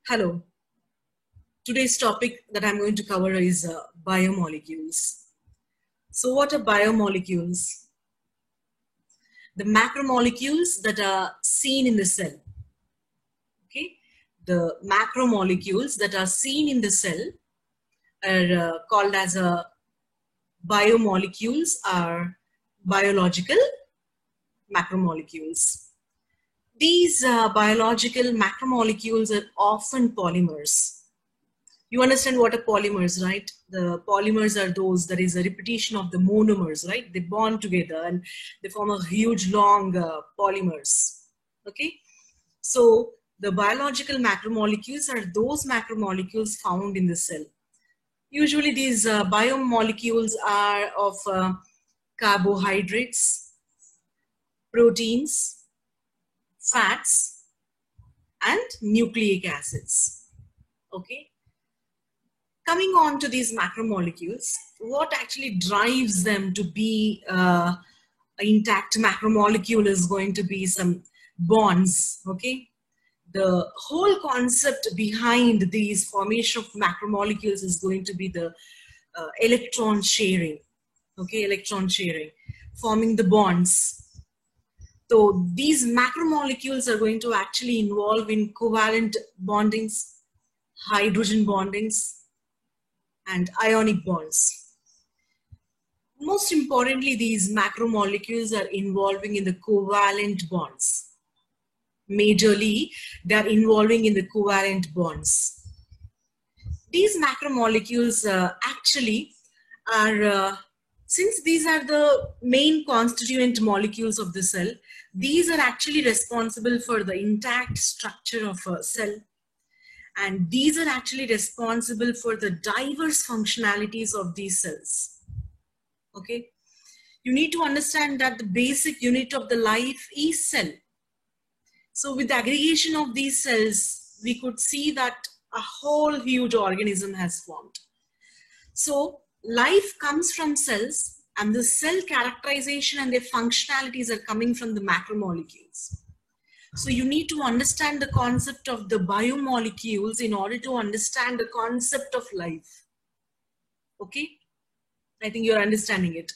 Hello. Today's topic that I'm going to cover is biomolecules. So what are biomolecules? The macromolecules that are seen in the cell. Okay? The macromolecules that are seen in the cell are called as biomolecules are biological macromolecules. These biological macromolecules are often polymers. You understand what are polymers, right? The polymers are those, there is a repetition of the monomers, right? They bond together and they form a huge long polymers, okay? So the biological macromolecules are those macromolecules found in the cell. Usually these biomolecules are of carbohydrates, proteins, fats, and nucleic acids, okay? Coming on to these macromolecules, what actually drives them to be an intact macromolecule is going to be some bonds, okay? The whole concept behind these formation of macromolecules is going to be the electron sharing, okay? Electron sharing, forming the bonds. So these macromolecules are going to actually involve in covalent bondings, hydrogen bondings, and ionic bonds. Most importantly, these macromolecules are involving in the covalent bonds. Majorly, they are involving in the covalent bonds. These macromolecules actually are, since these are the main constituent molecules of the cell, these are actually responsible for the intact structure of a cell. And these are actually responsible for the diverse functionalities of these cells. Okay, you need to understand that the basic unit of the life is cell. So with the aggregation of these cells, we could see that a whole huge organism has formed. So life comes from cells, and the cell characterization and their functionalities are coming from the macromolecules. So you need to understand the concept of the biomolecules in order to understand the concept of life. Okay? I think you're understanding it.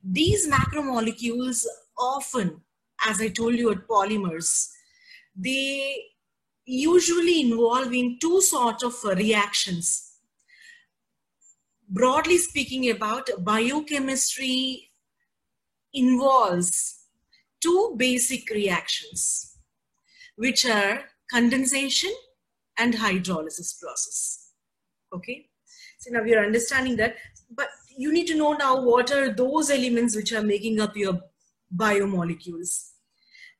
These macromolecules often, as I told you, at polymers, they usually involve in two sorts of reactions. Broadly speaking, about biochemistry involves two basic reactions, which are condensation and hydrolysis process. Okay, so now we are understanding that, but you need to know now what are those elements which are making up your biomolecules.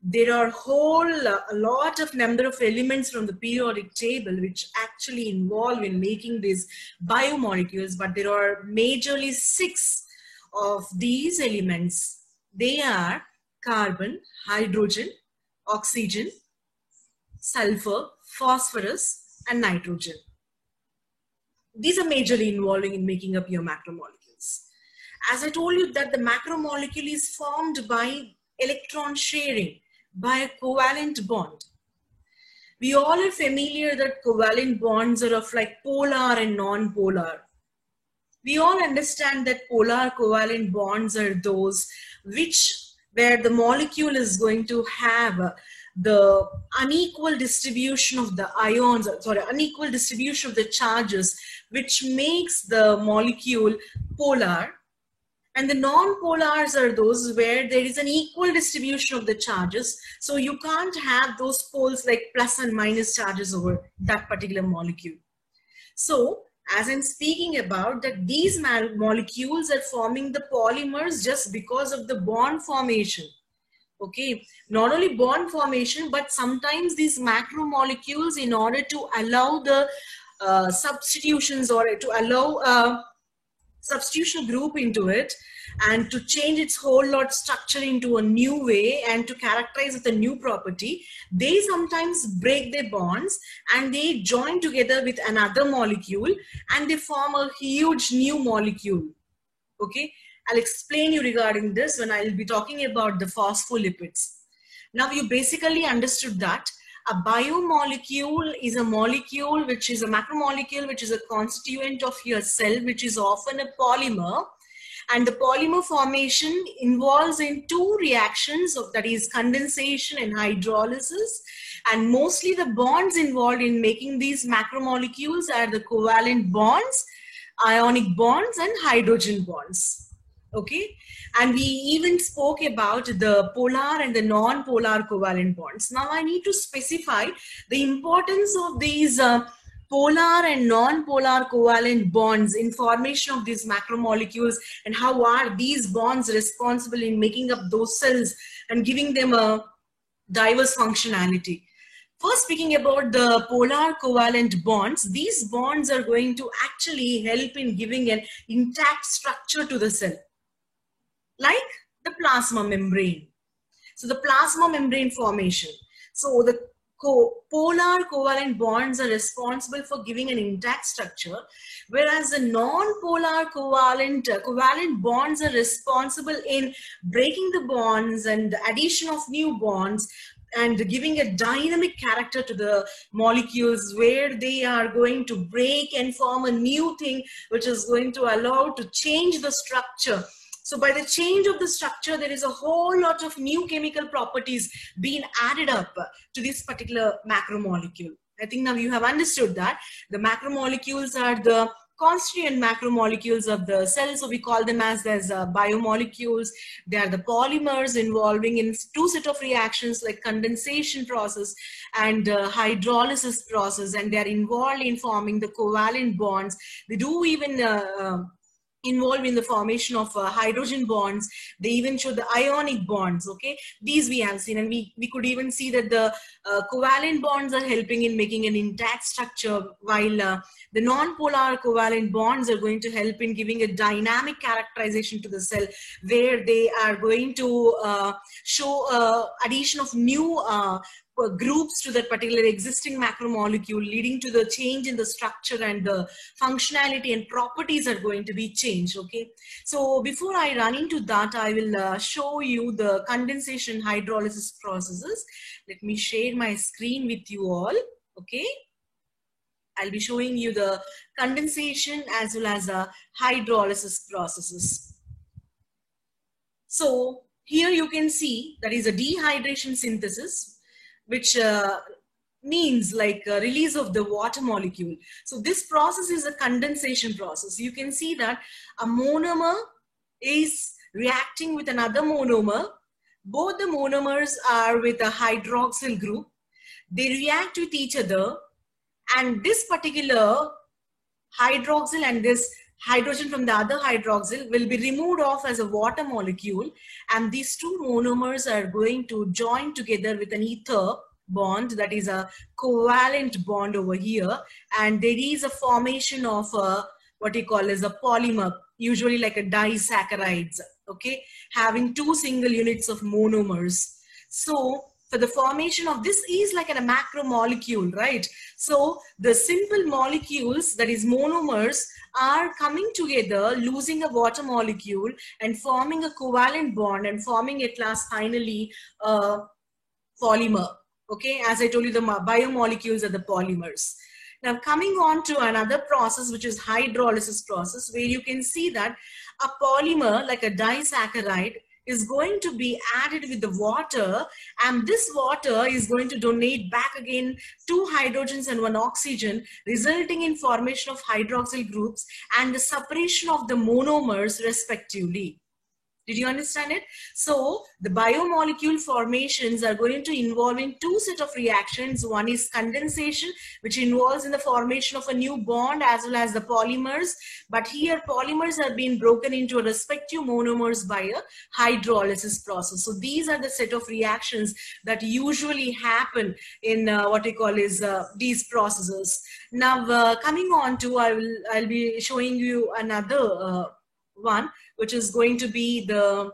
There are a lot of number of elements from the periodic table which actually involve in making these biomolecules, but there are majorly 6 of these elements. They are carbon, hydrogen, oxygen, sulfur, phosphorus, and nitrogen. These are majorly involving in making up your macromolecules. As I told you that the macromolecule is formed by electron sharing, by a covalent bond. We all are familiar that covalent bonds are of like polar and non-polar. We all understand that polar covalent bonds are those where the molecule is going to have the unequal distribution of the ions, unequal distribution of the charges, which makes the molecule polar. And the non-polars are those where there is an equal distribution of the charges. So you can't have those poles like plus and minus charges over that particular molecule. So as I'm speaking about that, these molecules are forming the polymers just because of the bond formation. Okay, not only bond formation, but sometimes these macromolecules, in order to allow the substitutions or to allow substitution group into it and to change its whole lot structure into a new way and to characterize with a new property, they sometimes break their bonds and they join together with another molecule and they form a huge new molecule. Okay, I'll explain you regarding this when I'll be talking about the phospholipids. Now you basically understood that A biomolecule is a molecule which is a macromolecule which is a constituent of your cell, which is often a polymer. And the polymer formation involves in two reactions, that is condensation and hydrolysis. And mostly the bonds involved in making these macromolecules are the covalent bonds, ionic bonds, and hydrogen bonds. Okay, and we even spoke about the polar and the non-polar covalent bonds. Now I need to specify the importance of these polar and non-polar covalent bonds in formation of these macromolecules, and how are these bonds responsible in making up those cells and giving them a diverse functionality. First, speaking about the polar covalent bonds, these bonds are going to actually help in giving an intact structure to the cell, like the plasma membrane. So the plasma membrane formation. So the polar covalent bonds are responsible for giving an intact structure, whereas the non-polar covalent bonds are responsible in breaking the bonds and the addition of new bonds and giving a dynamic character to the molecules, where they are going to break and form a new thing which is going to allow to change the structure. So by the change of the structure, there is a whole lot of new chemical properties being added up to this particular macromolecule. I think now you have understood that the macromolecules are the constituent macromolecules of the cell. So we call them as biomolecules. They are the polymers involving in two set of reactions like condensation process and hydrolysis process, and they are involved in forming the covalent bonds. They do even involved in the formation of hydrogen bonds. They even show the ionic bonds. Okay, these we have seen, and we could even see that the covalent bonds are helping in making an intact structure, while the non-polar covalent bonds are going to help in giving a dynamic characterization to the cell, where they are going to show addition of new groups to that particular existing macromolecule, leading to the change in the structure, and the functionality and properties are going to be changed. Okay, so before I run into that, I will show you the condensation hydrolysis processes. Let me share my screen with you all. Okay, I'll be showing you the condensation as well as hydrolysis processes. So here you can see that is a dehydration synthesis, which means like a release of the water molecule. So this process is a condensation process. You can see that a monomer is reacting with another monomer. Both the monomers are with a hydroxyl group. They react with each other, and this particular hydroxyl and this hydrogen from the other hydroxyl will be removed off as a water molecule, and these two monomers are going to join together with an ether bond, that is a covalent bond over here, and there is a formation of what you call as a polymer, usually like a disaccharides, okay, having two single units of monomers. So for the formation of this is like a macromolecule, right? So the simple molecules, that is monomers, are coming together, losing a water molecule and forming a covalent bond and forming at last finally a polymer. Okay, as I told you, the biomolecules are the polymers. Now coming on to another process, which is hydrolysis process, where you can see that a polymer like a disaccharide is going to be added with the water, and this water is going to donate back again 2 hydrogens and 1 oxygen, resulting in formation of hydroxyl groups and the separation of the monomers respectively. Did you understand it? So the biomolecule formations are going to involve in 2 set of reactions. One is condensation, which involves in the formation of a new bond as well as the polymers. But here polymers are being broken into a respective monomers by a hydrolysis process. So these are the set of reactions that usually happen in what we call is these processes. Now coming on to, I'll be showing you another one, which is going to be the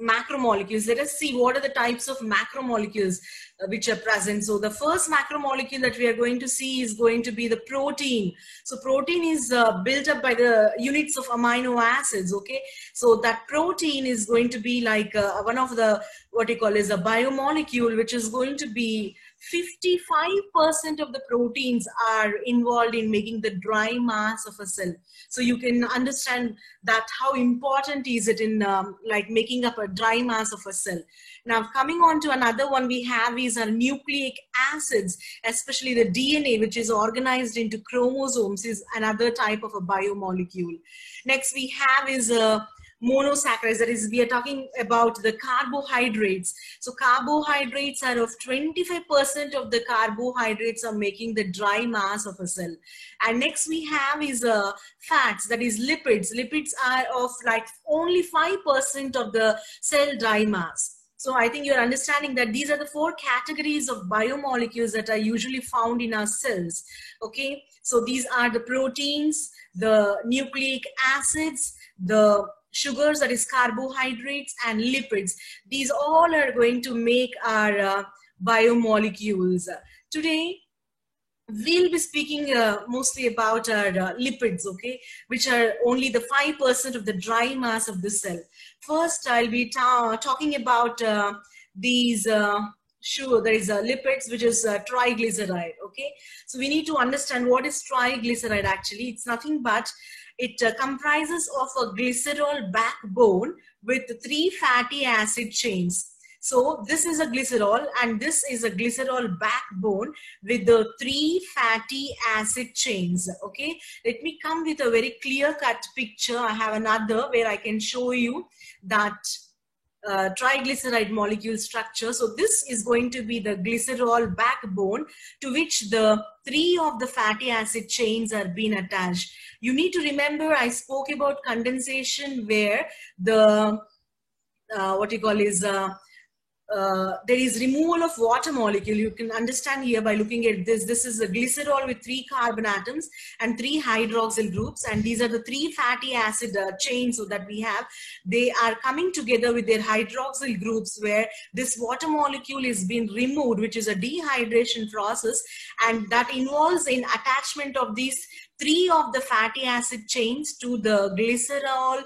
macromolecules. Let us see what are the types of macromolecules which are present. So the first macromolecule that we are going to see is going to be the protein. So protein is built up by the units of amino acids. Okay, so that protein is going to be like one of the what you call is a biomolecule, which is going to be 55% of the proteins are involved in making the dry mass of a cell. So you can understand that how important is it in like making up a dry mass of a cell. Now coming on to another one we have is nucleic acids, especially the DNA, which is organized into chromosomes, is another type of a biomolecule. Next we have is monosaccharides, that is we are talking about the carbohydrates. So carbohydrates are of 25% of the carbohydrates are making the dry mass of a cell. And next we have is fats, that is lipids. Lipids are of like only 5% of the cell dry mass. So I think you're understanding that these are the 4 categories of biomolecules that are usually found in our cells. Okay, so these are the proteins, the nucleic acids, the sugars, that is carbohydrates, and lipids. These all are going to make our biomolecules. Today, we'll be speaking mostly about our lipids, okay, which are only the 5% of the dry mass of the cell. First, I'll be talking about these sugar, there is lipids, which is triglyceride, okay. So we need to understand what is triglyceride actually. It's nothing but it comprises of a glycerol backbone with 3 fatty acid chains. So this is a glycerol and this is a glycerol backbone with the 3 fatty acid chains. Okay, let me come with a very clear-cut picture. I have another where I can show you that triglyceride molecule structure. So this is going to be the glycerol backbone to which the 3 of the fatty acid chains are being attached. You need to remember I spoke about condensation where the what you call is there is removal of water molecule. You can understand here by looking at this. This is a glycerol with 3 carbon atoms and 3 hydroxyl groups, and these are the 3 fatty acid chains so that we have. They are coming together with their hydroxyl groups where this water molecule is being removed, which is a dehydration process, and that involves in attachment of these 3 of the fatty acid chains to the glycerol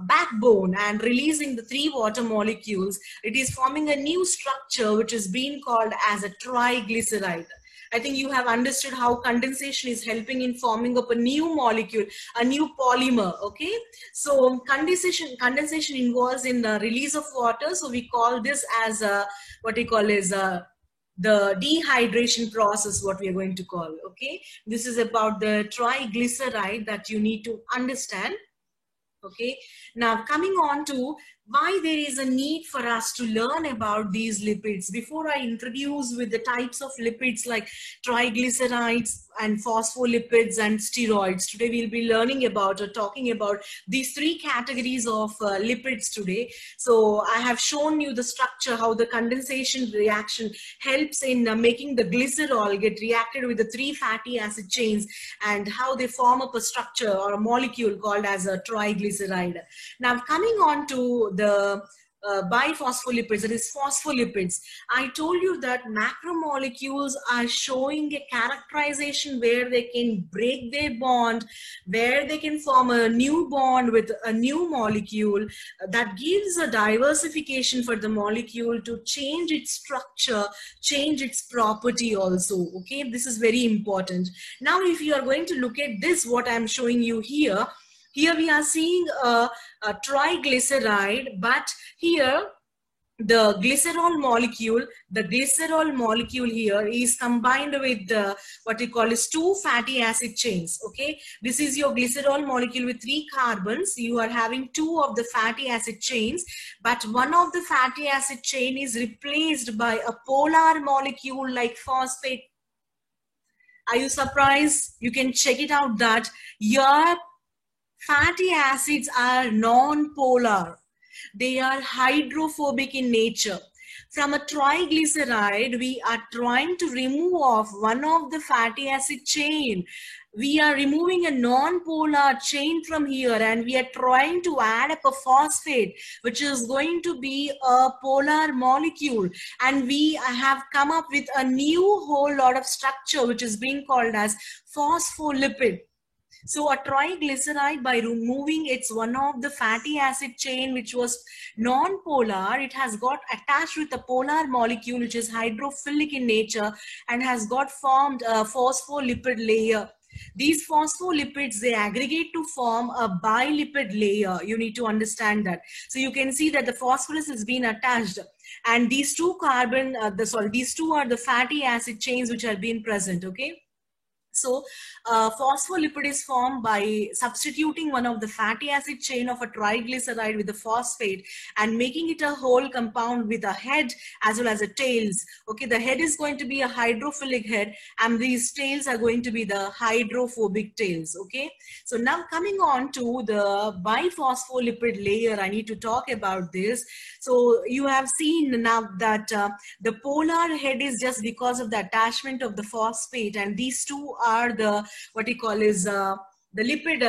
backbone and releasing the 3 water molecules. It is forming a new structure which is being called as a triglyceride. I think you have understood how condensation is helping in forming up a new molecule, a new polymer, okay? So condensation involves in the release of water. So we call this as what we call is the dehydration process, what we are going to call, okay? This is about the triglyceride that you need to understand, okay? Now coming on to why there is a need for us to learn about these lipids. Before I introduce with the types of lipids like triglycerides and phospholipids and steroids, today we'll be learning about or talking about these 3 categories of lipids today. So I have shown you the structure, how the condensation reaction helps in making the glycerol get reacted with the 3 fatty acid chains and how they form up a structure or a molecule called as a triglyceride. Now coming on to the biphospholipids, that is phospholipids. I told you that macromolecules are showing a characterization where they can break their bond, where they can form a new bond with a new molecule that gives a diversification for the molecule to change its structure, change its property also, okay? This is very important. Now if you are going to look at this, what I'm showing you here, we are seeing a triglyceride, but here the glycerol molecule here is combined with what we call is 2 fatty acid chains, okay? This is your glycerol molecule with 3 carbons. You are having 2 of the fatty acid chains, but one of the fatty acid chain is replaced by a polar molecule like phosphate. Are you surprised? You can check it out that your fatty acids are non-polar. They are hydrophobic in nature. From a triglyceride, we are trying to remove off one of the fatty acid chain. We are removing a non-polar chain from here and we are trying to add up a phosphate, which is going to be a polar molecule. And we have come up with a new whole lot of structure, which is being called as phospholipid. So a triglyceride, by removing its one of the fatty acid chain which was non-polar, it has got attached with a polar molecule which is hydrophilic in nature and has got formed a phospholipid layer. These phospholipids, they aggregate to form a bilipid layer. You need to understand that. So you can see that the phosphorus has been attached, and these two these two are the fatty acid chains which are being present. Okay. So phospholipid is formed by substituting one of the fatty acid chain of a triglyceride with the phosphate and making it a whole compound with a head as well as a tails. Okay, the head is going to be a hydrophilic head and these tails are going to be the hydrophobic tails. Okay, so now coming on to the biphospholipid layer, I need to talk about this. So you have seen now that the polar head is just because of the attachment of the phosphate, and these two are the what we call is the lipid,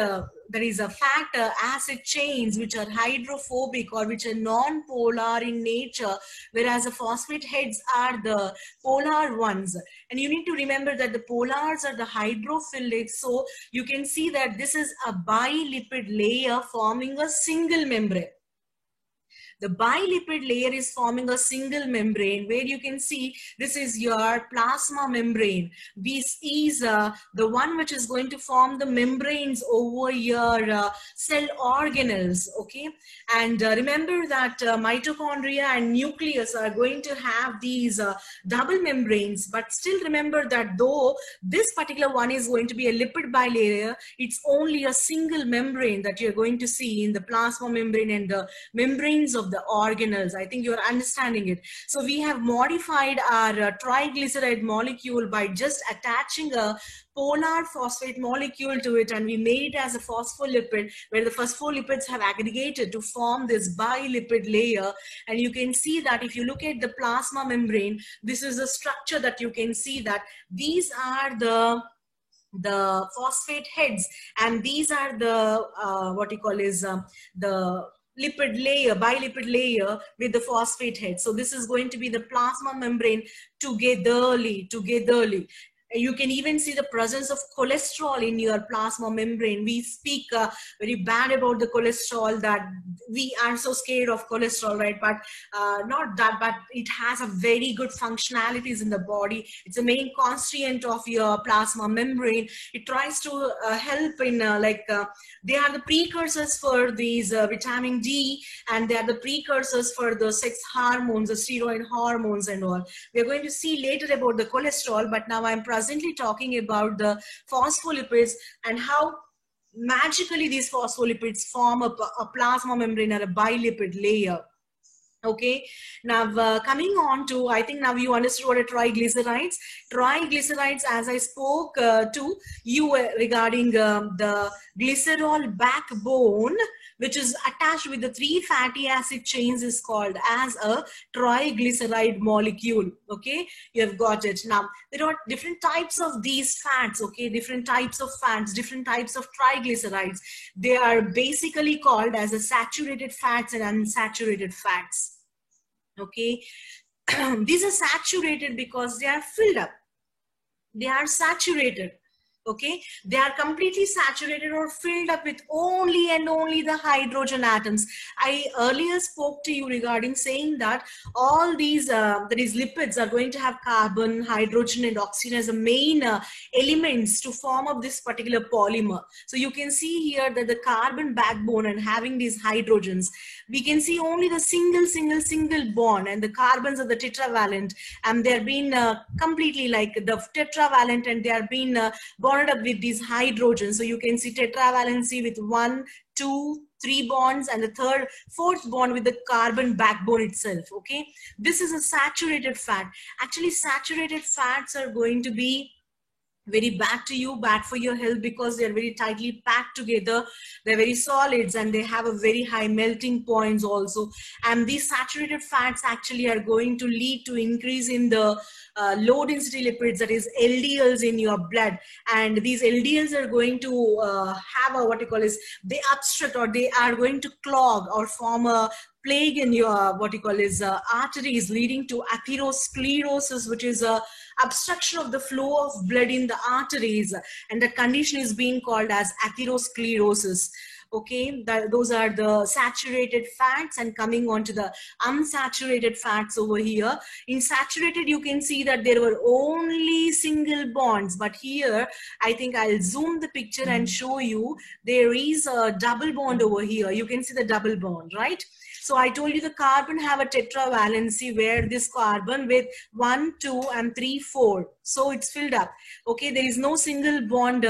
that is a fat acid chains which are hydrophobic or which are non-polar in nature, whereas the phosphate heads are the polar ones. And you need to remember that the polars are the hydrophilic. So you can see that this is a bilipid layer forming a single membrane. The bilipid layer is forming a single membrane where you can see this is your plasma membrane. This is the one which is going to form the membranes over your cell organelles. Okay, and remember that mitochondria and nucleus are going to have these double membranes, but still remember that though this particular one is going to be a lipid bilayer, it's only a single membrane that you're going to see in the plasma membrane and the membranes of the organelles. I think you're understanding it. So we have modified our triglyceride molecule by just attaching a polar phosphate molecule to it, and we made it as a phospholipid where the phospholipids have aggregated to form this bilipid layer. And you can see that if you look at the plasma membrane, this is the structure that you can see that these are the phosphate heads, and these are the what you call is the lipid layer, bilipid layer with the phosphate head. So this is going to be the plasma membrane togetherly. You can even see the presence of cholesterol in your plasma membrane. We speak very bad about the cholesterol, that we are so scared of cholesterol, right? But not that, but it has a very good functionalities in the body. It's a main constituent of your plasma membrane. It tries to help in they are the precursors for these vitamin D, and they are the precursors for the sex hormones, the steroid hormones and all. We are going to see later about the cholesterol, but now I'm presently talking about the phospholipids and how magically these phospholipids form a plasma membrane or a bilipid layer. Okay, now coming on to, I think now you understood what are triglycerides. Triglycerides, as I spoke to you regarding the glycerol backbone, which is attached with the 3 fatty acid chains, is called as a triglyceride molecule. Okay, you have got it. Now, there are different types of these fats, okay, different types of fats, different types of triglycerides. They are basically called as a saturated fats and unsaturated fats. Okay, these are saturated because they are filled up. They are saturated. Okay, they are completely saturated or filled up with only and only the hydrogen atoms. I earlier spoke to you regarding saying that all these lipids are going to have carbon, hydrogen and oxygen as the main elements to form up this particular polymer. So you can see here that the carbon backbone and having these hydrogens, we can see only the single bond, and the carbons are the tetravalent, and they're being completely like the tetravalent, and they are being bonded up with these hydrogens. So you can see tetravalency with 1, 2, 3 bonds, and the fourth bond with the carbon backbone itself. Okay, this is a saturated fat. Actually, saturated fats are going to be very bad to you, bad for your health, because they're very tightly packed together. They're very solids and they have a very high melting points also. And these saturated fats actually are going to lead to increase in the low density lipids, that is LDLs in your blood. And these LDLs are going to have a what you call is, they obstruct, or they are going to clog or form a plague in your what you call is arteries, leading to atherosclerosis, which is a obstruction of the flow of blood in the arteries, and that condition is being called as atherosclerosis. Okay, those are the saturated fats. And coming on to the unsaturated fats over here, in saturated you can see that there were only single bonds, but here I think I'll zoom the picture and show you there is a double bond over here. You can see the double bond, right? So I told you the carbon have a tetravalency where this carbon with 1, 2 and 3, 4. So it's filled up. Okay, there is no single bond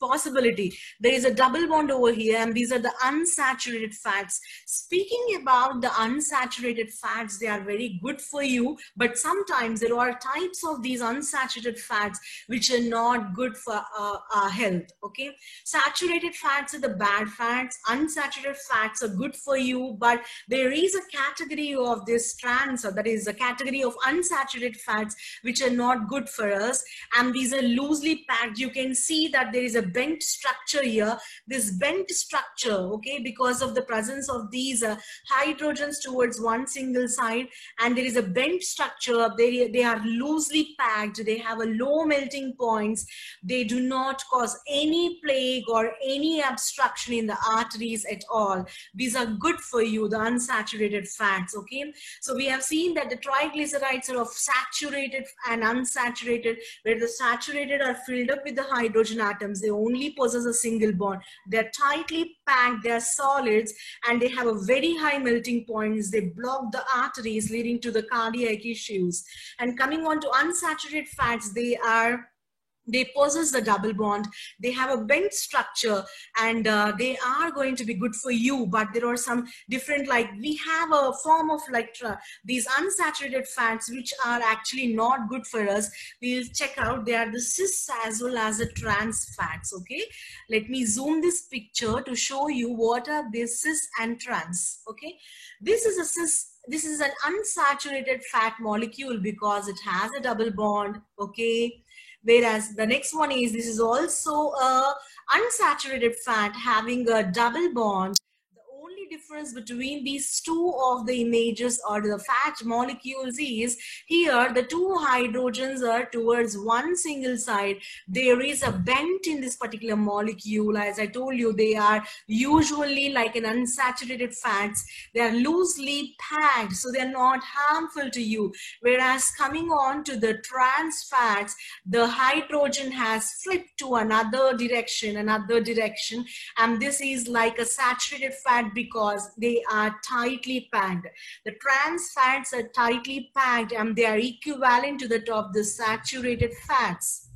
possibility. There is a double bond over here, and these are the unsaturated fats. Speaking about the unsaturated fats, they are very good for you, but sometimes there are types of these unsaturated fats which are not good for our health. Okay, saturated fats are the bad fats, unsaturated fats are good for you, but there is a category of this trans, or that is a category of unsaturated fats which are not good for us, and these are loosely packed. You can see that there is a bent structure here, this bent structure, okay, because of the presence of these hydrogens towards one single side, and there is a bent structure. They are loosely packed, they have a low melting points, they do not cause any plague or any obstruction in the arteries at all. These are good for you, the unsaturated fats. Okay, so we have seen that the triglycerides are of saturated and unsaturated, where the saturated are filled up with the hydrogen atoms. They only possess a single bond. They're tightly packed, they're solids, and they have a very high melting points. They block the arteries, leading to the cardiac issues. And coming on to unsaturated fats, they possess the double bond, they have a bent structure, and they are going to be good for you. But there are some different, like we have a form of like these unsaturated fats which are actually not good for us. We'll check out, they are the cis as well as the trans fats. Okay, let me zoom this picture to show you what are these cis and trans. Okay, this is a cis, this is an unsaturated fat molecule because it has a double bond. Okay, whereas the next one is, this is also a unsaturated fat having a double bond. The only difference between these two of the images or the fat molecules is, here the two hydrogens are towards one single side. There is a bend in this particular molecule. As I told you, they are usually like an unsaturated fats. They are loosely packed, so they are not harmful to you. Whereas coming on to the trans fats, the hydrogen has flipped to another direction, and this is like a saturated fat because they are tightly packed. The trans fats are tightly packed, and they are equivalent to that of the saturated fats.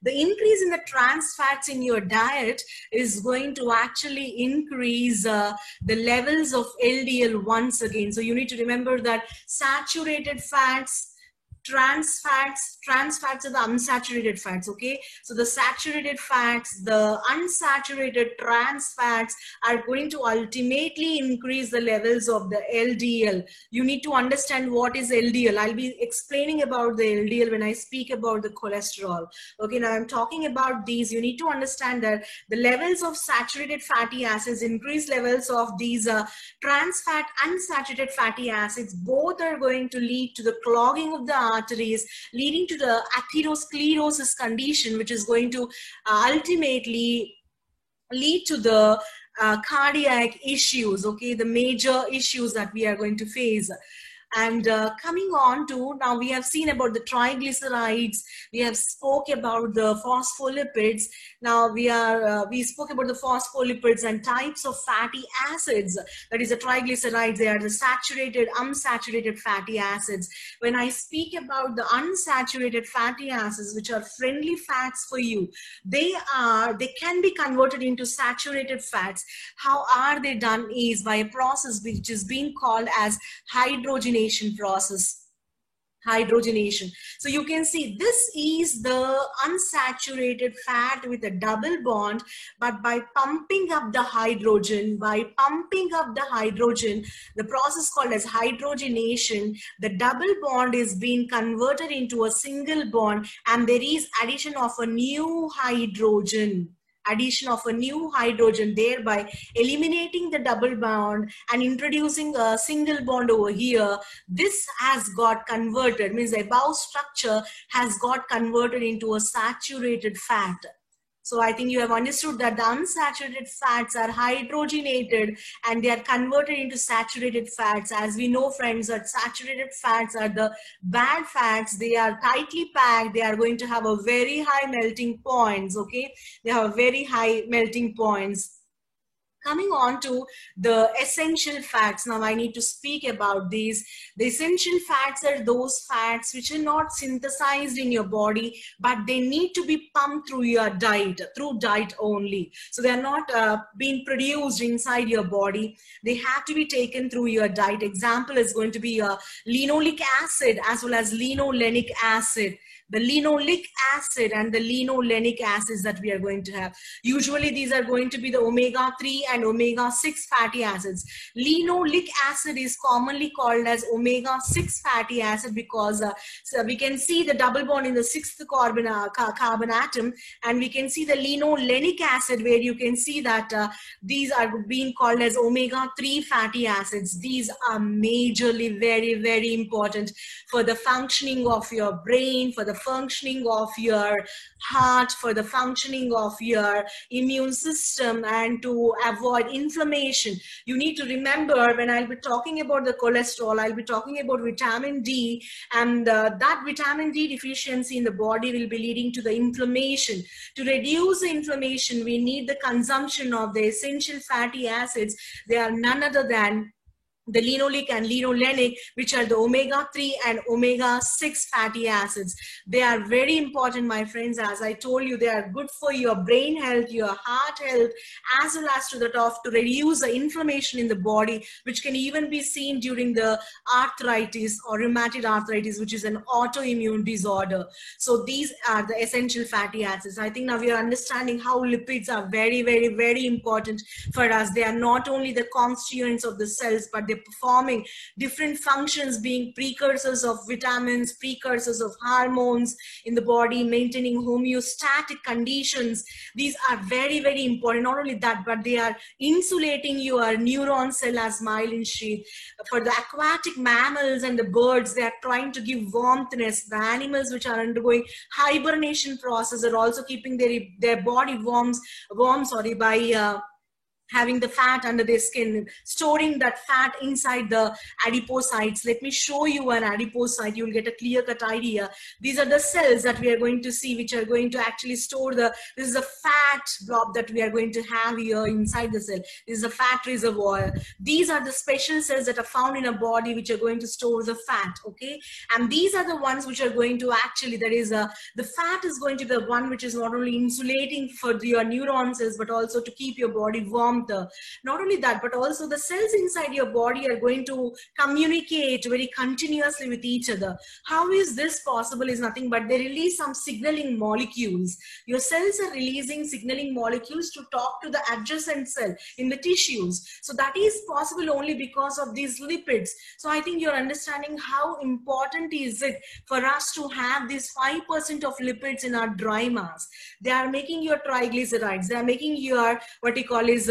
The increase in the trans fats in your diet is going to actually increase the levels of LDL once again. So you need to remember that saturated fats, trans fats are the unsaturated fats. Okay, so the saturated fats, the unsaturated trans fats are going to ultimately increase the levels of the LDL. You need to understand what is LDL. I'll be explaining about the LDL when I speak about the cholesterol. Okay, now I'm talking about these. You need to understand that the levels of saturated fatty acids, increased levels of these trans fat, unsaturated fatty acids, both are going to lead to the clogging of the arteries, leading to the atherosclerosis condition, which is going to ultimately lead to the cardiac issues. Okay, the major issues that we are going to face. And coming on to, now we have seen about the triglycerides, we have spoke about the phospholipids. Now we spoke about the phospholipids and types of fatty acids. That is the triglycerides, they are the saturated, unsaturated fatty acids. When I speak about the unsaturated fatty acids, which are friendly fats for you, they can be converted into saturated fats. How are they done is by a process which is being called as hydrogenation process. Hydrogenation. So you can see this is the unsaturated fat with a double bond, but by pumping up the hydrogen, the process called as hydrogenation, the double bond is being converted into a single bond, and there is addition of a new hydrogen. addition of a new hydrogen, thereby eliminating the double bond and introducing a single bond over here. This has got converted, means the above structure has got converted into a saturated fat. So I think you have understood that the unsaturated fats are hydrogenated and they are converted into saturated fats. As we know, friends, that saturated fats are the bad fats. They are tightly packed. They are going to have a very high melting points. Okay, they have very high melting points. Coming on to the essential fats, now I need to speak about these. The essential fats are those fats which are not synthesized in your body, but they need to be pumped through your diet, through diet only. So they are not being produced inside your body. They have to be taken through your diet. Example is going to be linoleic acid as well as linolenic acid. The linoleic acid and the linolenic acids that we are going to have. Usually these are going to be the omega-3 and omega-6 fatty acids. Linoleic acid is commonly called as omega-6 fatty acid because so we can see the double bond in the sixth carbon atom, and we can see the linolenic acid where you can see that these are being called as omega-3 fatty acids. These are majorly very, very important for the functioning of your brain, for the functioning of your heart, for the functioning of your immune system, and to avoid inflammation. You need to remember, when I'll be talking about the cholesterol, I'll be talking about vitamin D, and that vitamin D deficiency in the body will be leading to the inflammation. To reduce the inflammation, we need the consumption of the essential fatty acids. They are none other than the linoleic and linolenic, which are the omega-3 and omega-6 fatty acids. They are very important, my friends. As I told you, they are good for your brain health, your heart health, as well as to reduce the inflammation in the body, which can even be seen during the arthritis or rheumatoid arthritis, which is an autoimmune disorder. So these are the essential fatty acids. I think now we are understanding how lipids are very, very, very important for us. They are not only the constituents of the cells, but they performing different functions, being precursors of vitamins, precursors of hormones in the body, maintaining homeostatic conditions. These are very, very important. Not only that, but they are insulating your neuron cell as myelin sheath. For the aquatic mammals and the birds, they are trying to give warmthness. The animals which are undergoing hibernation process are also keeping their body warm by having the fat under their skin, storing that fat inside the adipocytes. Let me show you an adipocyte. You will get a clear-cut idea. These are the cells that we are going to see, which are going to actually store this is a fat blob that we are going to have here inside the cell. This is a fat reservoir. These are the special cells that are found in a body which are going to store the fat, okay? And these are the ones which are going to actually, the fat is going to be the one which is not only insulating for your neuron cells, but also to keep your body warm. Not only that, but also the cells inside your body are going to communicate very continuously with each other. How is this possible? Is nothing but they release some signaling molecules. Your cells are releasing signaling molecules to talk to the adjacent cell in the tissues. So that is possible only because of these lipids. So I think you're understanding how important is it for us to have these 5% of lipids in our dry mass. They are making your triglycerides. They are making your what you call is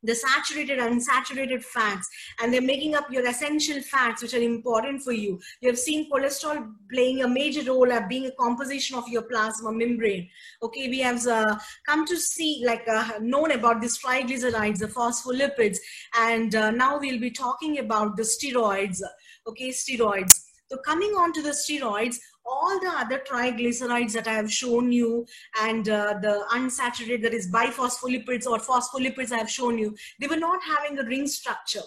the saturated and unsaturated fats, and they're making up your essential fats which are important for you. You have seen cholesterol playing a major role at being a composition of your plasma membrane. Okay, we have come to see, known about these triglycerides, the phospholipids, and now we'll be talking about the steroids. Okay, steroids. So coming on to the steroids, all the other triglycerides that I have shown you and the unsaturated, that is biphospholipids or phospholipids I have shown you, they were not having a ring structure.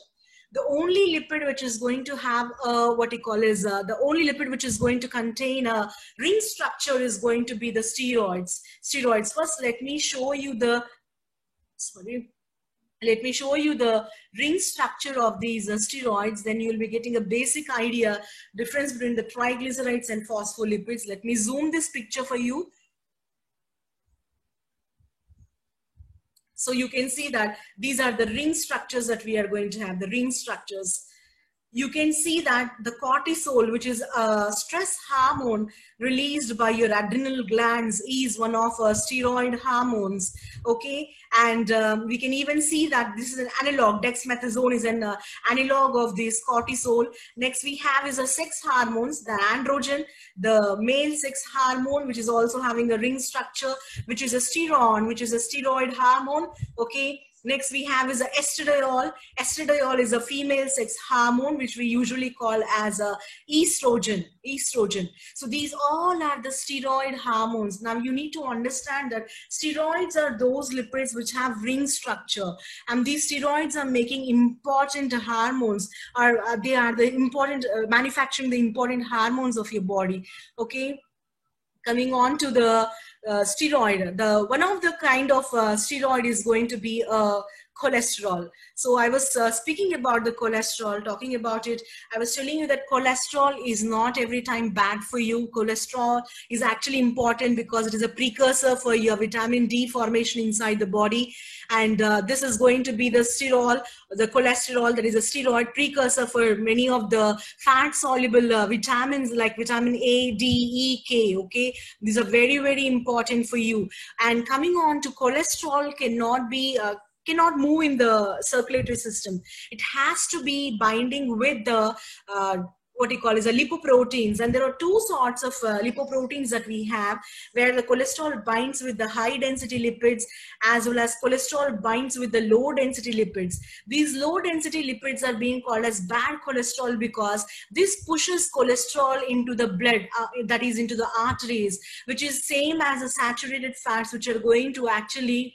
The only lipid which is going to have the only lipid which is going to contain a ring structure is going to be the steroids. First, let me show you the, let me show you the ring structure of these steroids. Then you'll be getting a basic idea, difference between the triglycerides and phospholipids. Let me zoom this picture for you. So you can see that these are the ring structures that we are going to have, the ring structures. you can see that the cortisol, which is a stress hormone released by your adrenal glands, is one of steroid hormones. Okay, and we can even see that this is an analog. Dexamethasone is an analog of this cortisol. Next we have is a sex hormones, the androgen, the male sex hormone, which is also having a ring structure, which is a steroid, which is a steroid hormone. Okay. Next we have is a estradiol. Estradiol is a female sex hormone, which we usually call as a estrogen. So these all are the steroid hormones. Now you need to understand that steroids are those lipids which have ring structure, and these steroids are making important hormones, or they are the important manufacturing the important hormones of your body. Okay. Coming on to the steroid, the one of the kind of steroid is going to be cholesterol. So I was speaking about the cholesterol, talking about it. I was telling you that cholesterol is not every time bad for you. Cholesterol is actually important because it is a precursor for your vitamin D formation inside the body. And this is going to be the cholesterol that is a steroid precursor for many of the fat soluble vitamins like vitamin A, D, E, K. Okay, these are very, very important for you. And coming on to cholesterol cannot move in the circulatory system. It has to be binding with the what you call is a lipoproteins, and there are two sorts of lipoproteins that we have, where the cholesterol binds with the high density lipids as well as cholesterol binds with the low density lipids. These low density lipids are being called as bad cholesterol because this pushes cholesterol into the blood, that is into the arteries, which is same as the saturated fats, which are going to actually,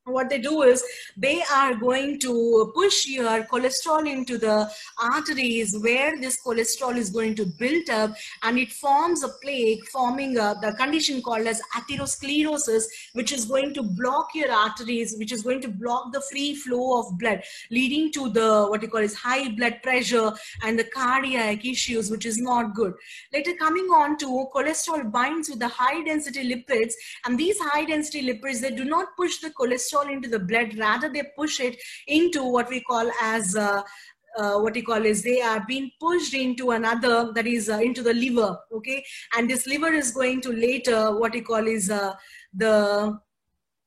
what they do is they are going to push your cholesterol into the arteries, where this cholesterol is going to build up and it forms a plaque, forming the condition called as atherosclerosis, which is going to block your arteries, which is going to block the free flow of blood, leading to the what you call is high blood pressure and the cardiac issues, which is not good. Later, coming on to cholesterol binds with the high density lipids, and these high density lipids, they do not push the cholesterol into the blood, rather they push it into what we call as they are being pushed into another, that is into the liver. Okay, and this liver is going to later what we call is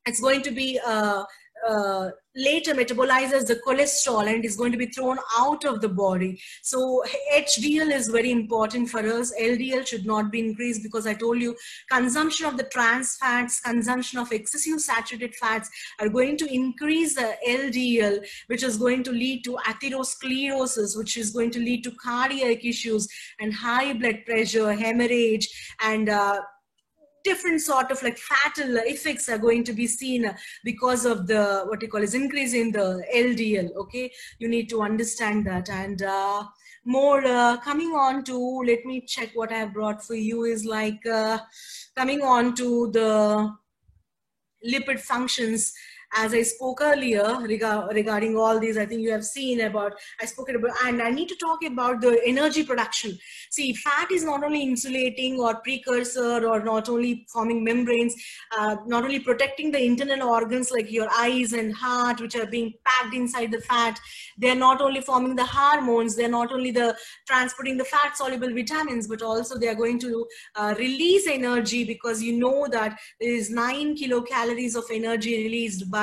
it's going to be later metabolizes the cholesterol and is going to be thrown out of the body. So HDL is very important for us. LDL should not be increased because I told you consumption of the trans fats, consumption of excessive saturated fats are going to increase the LDL, which is going to lead to atherosclerosis, which is going to lead to cardiac issues and high blood pressure, hemorrhage, and different sort of like fatal effects are going to be seen because of the what you call is increase in the LDL. Okay, you need to understand that. And more coming on to, let me check what I have brought for you, is like coming on to the lipid functions. As I spoke earlier regarding all these, I think you have seen about, I spoke about, and I need to talk about the energy production. See, fat is not only insulating or precursor, or not only forming membranes, not only protecting the internal organs like your eyes and heart, which are being packed inside the fat. They're not only forming the hormones, they're not only the transporting the fat soluble vitamins, but also they are going to release energy, because you know that there is 9 kilocalories of energy released by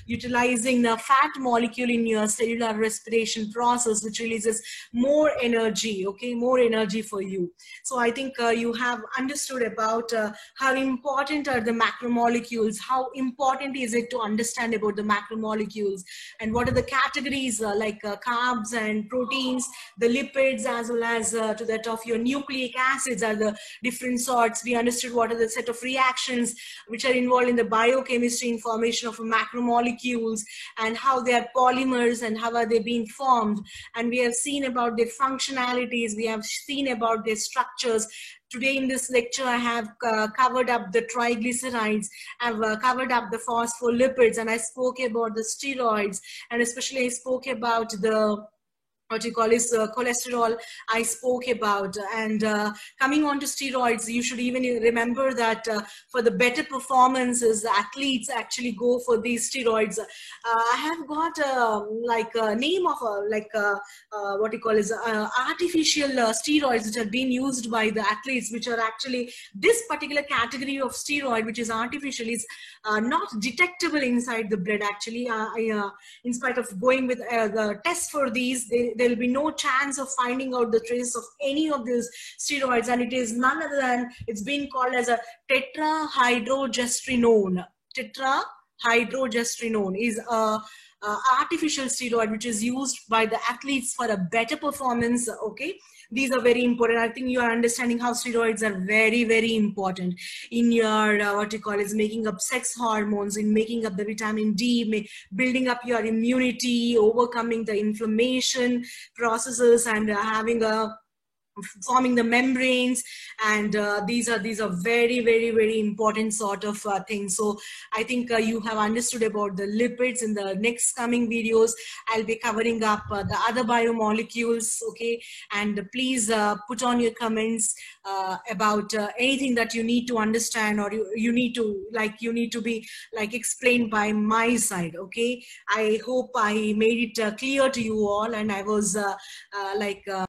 utilizing the fat molecule in your cellular respiration process, which releases more energy. Okay, more energy for you. So I think you have understood about how important are the macromolecules, how important is it to understand about the macromolecules, and what are the categories like carbs and proteins, the lipids, as well as to that of your nucleic acids are the different sorts. We understood what are the set of reactions which are involved in the biochemistry and formation of macromolecules, and how they are polymers and how are they being formed. And we have seen about their functionalities, we have seen about their structures. Today in this lecture, I have covered up the triglycerides, I've covered up the phospholipids, and I spoke about the steroids, and especially I spoke about the what you call is cholesterol I spoke about. And coming on to steroids, you should even remember that for the better performances, athletes actually go for these steroids. I have got like a name of what you call is artificial steroids which are being used by the athletes, which are actually this particular category of steroid, which is artificial, is not detectable inside the blood. Actually, in spite of going with the test for these, there will be no chance of finding out the trace of any of these steroids, and it is none other than, it's being called as a tetrahydrogesterone. Tetrahydrogesterone is a artificial steroid which is used by the athletes for a better performance. Okay, these are very important. I think you are understanding how steroids are very, very important in your what you call is making up sex hormones, in making up the vitamin D, building up your immunity, overcoming the inflammation processes, and having a forming the membranes. And these are very, very, very important sort of things. So I think you have understood about the lipids. In the next coming videos, I'll be covering up the other biomolecules. Okay, and please put on your comments about anything that you need to understand, or you need to be like explained by my side. Okay, I hope I made it clear to you all, and I was